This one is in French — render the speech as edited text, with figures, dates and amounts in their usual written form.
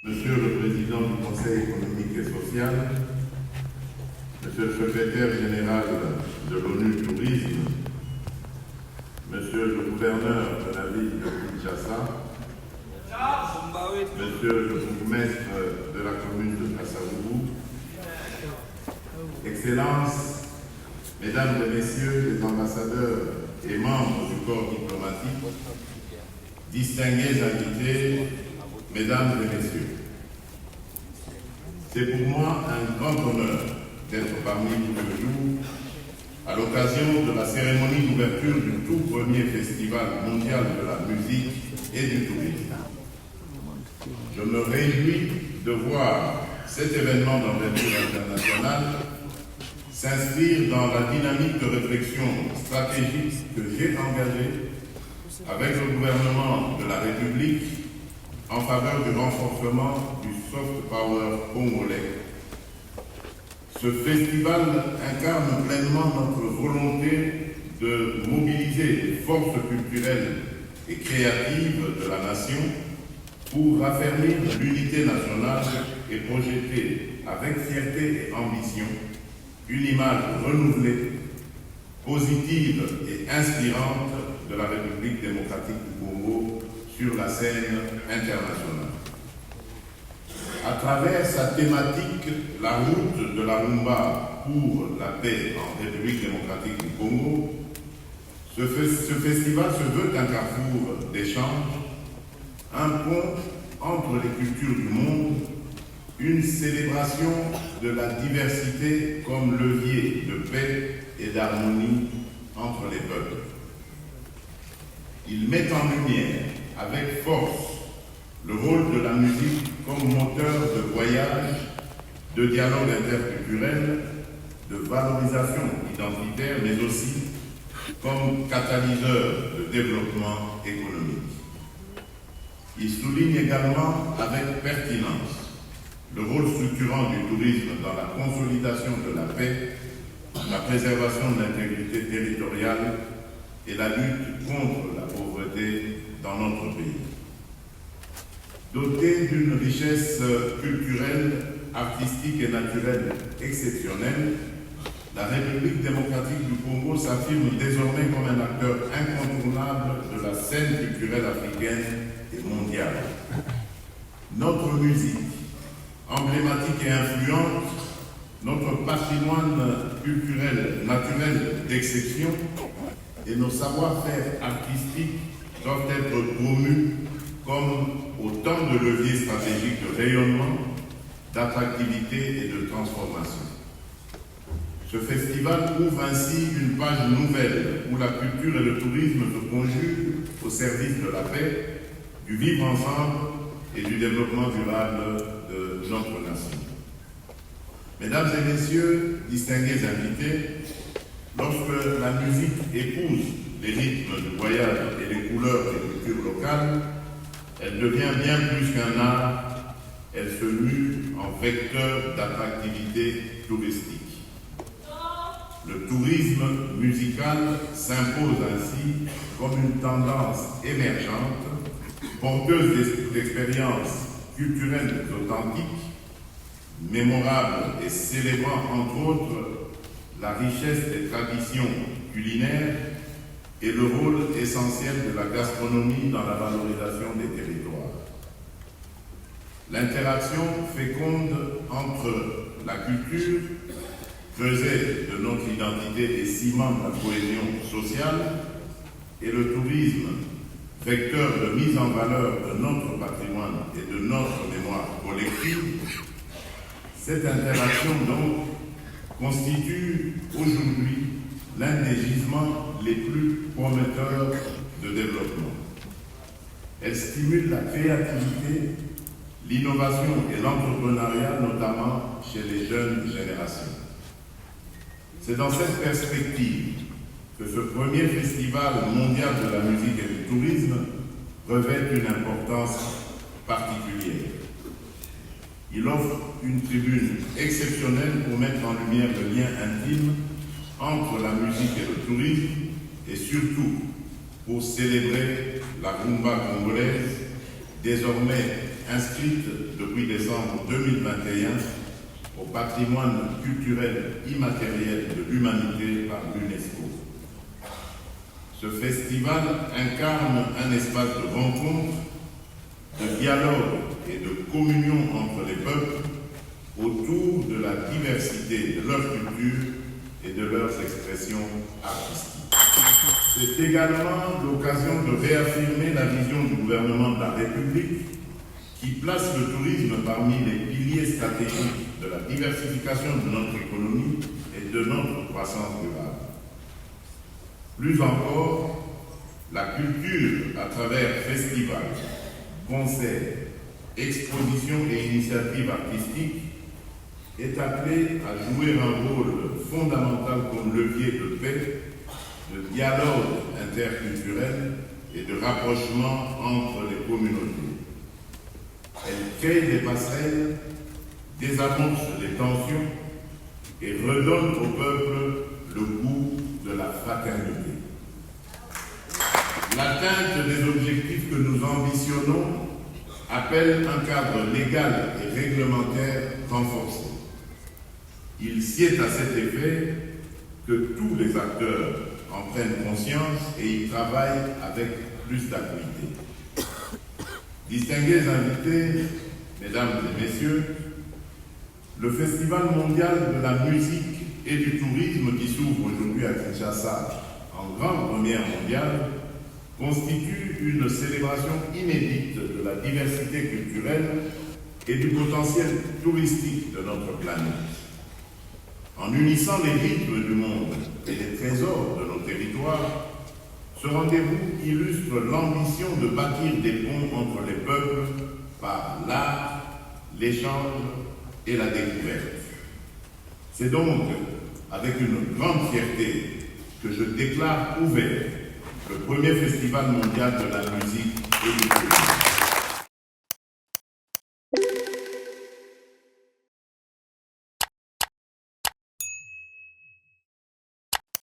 Monsieur le Président du Conseil économique et social, Monsieur le Secrétaire général de l'ONU Tourisme, Monsieur le Gouverneur de la ville de Kinshasa, Monsieur le Bourgmestre de la commune de Kassaourou, Excellences, Mesdames et Messieurs les ambassadeurs et membres du corps diplomatique, distingués invités, Mesdames et Messieurs, c'est pour moi un grand honneur d'être parmi vous ce jour à l'occasion de la cérémonie d'ouverture du tout premier Festival mondial de la musique et du tourisme. Je me réjouis de voir cet événement d'envergure internationale s'inscrire dans la dynamique de réflexion stratégique que j'ai engagée avec le gouvernement de la République en faveur du renforcement du soft power congolais. Ce festival incarne pleinement notre volonté de mobiliser les forces culturelles et créatives de la nation pour raffermir l'unité nationale et projeter avec fierté et ambition une image renouvelée, positive et inspirante de la République démocratique du Congo sur la scène internationale. À travers sa thématique, la route de la rumba pour la paix en République démocratique du Congo, ce festival se veut un carrefour d'échanges, un pont entre les cultures du monde, une célébration de la diversité comme levier de paix et d'harmonie entre les peuples. Il met en lumière avec force le rôle de la musique comme moteur de voyage, de dialogue interculturel, de valorisation identitaire, mais aussi comme catalyseur de développement économique. Il souligne également avec pertinence le rôle structurant du tourisme dans la consolidation de la paix, la préservation de l'intégrité territoriale et la lutte contre la pauvreté dans notre pays. Dotée d'une richesse culturelle, artistique et naturelle exceptionnelle, la République démocratique du Congo s'affirme désormais comme un acteur incontournable de la scène culturelle africaine et mondiale. Notre musique, emblématique et influente, notre patrimoine culturel naturel d'exception et nos savoir-faire artistiques doivent être promus comme autant de leviers stratégiques de rayonnement, d'attractivité et de transformation. Ce festival ouvre ainsi une page nouvelle où la culture et le tourisme se conjuguent au service de la paix, du vivre ensemble et du développement durable de notre nation. Mesdames et messieurs, distingués invités, lorsque la musique épouse les rythmes du voyage et les couleurs des cultures locales, elle devient bien plus qu'un art, elle se mue en vecteur d'attractivité touristique. Le tourisme musical s'impose ainsi comme une tendance émergente, porteuse d'expériences culturelles authentiques, mémorables et célébrant entre autres la richesse des traditions culinaires et le rôle essentiel de la gastronomie dans la valorisation des territoires. L'interaction féconde entre la culture, creuset de notre identité et ciment de la cohésion sociale, et le tourisme, vecteur de mise en valeur de notre patrimoine et de notre mémoire collective, cette interaction donc constitue aujourd'hui l'un des gisements les plus prometteurs de développement. Elle stimule la créativité, l'innovation et l'entrepreneuriat, notamment chez les jeunes générations. C'est dans cette perspective que ce premier festival mondial de la musique et du tourisme revêt une importance particulière. Il offre une tribune exceptionnelle pour mettre en lumière le lien intime entre la musique et le tourisme et surtout pour célébrer la rumba congolaise, désormais inscrite depuis décembre 2021 au patrimoine culturel immatériel de l'humanité par l'UNESCO. Ce festival incarne un espace de rencontre, de dialogue et de communion entre les peuples autour de la diversité de leur culture et de leurs expressions artistiques. C'est également l'occasion de réaffirmer la vision du gouvernement de la République qui place le tourisme parmi les piliers stratégiques de la diversification de notre économie et de notre croissance durable. Plus encore, la culture, à travers festivals, concerts, expositions et initiatives artistiques, est appelée à jouer un rôle fondamental comme levier de paix, de dialogue interculturel et de rapprochement entre les communautés. Elle crée des passerelles, désamorce les tensions et redonne au peuple le goût de la fraternité. L'atteinte des objectifs que nous ambitionnons appelle un cadre légal et réglementaire renforcé. Il sied à cet effet que tous les acteurs en prennent conscience et y travaillent avec plus d'acuité. Distingués invités, mesdames et messieurs, le Festival mondial de la musique et du tourisme qui s'ouvre aujourd'hui à Kinshasa en grande première mondiale constitue une célébration inédite de la diversité culturelle et du potentiel touristique de notre planète. En unissant les rythmes du monde et les trésors de nos territoires, ce rendez-vous illustre l'ambition de bâtir des ponts entre les peuples par l'art, l'échange et la découverte. C'est donc avec une grande fierté que je déclare ouvert le premier festival mondial de la musique et du tourisme.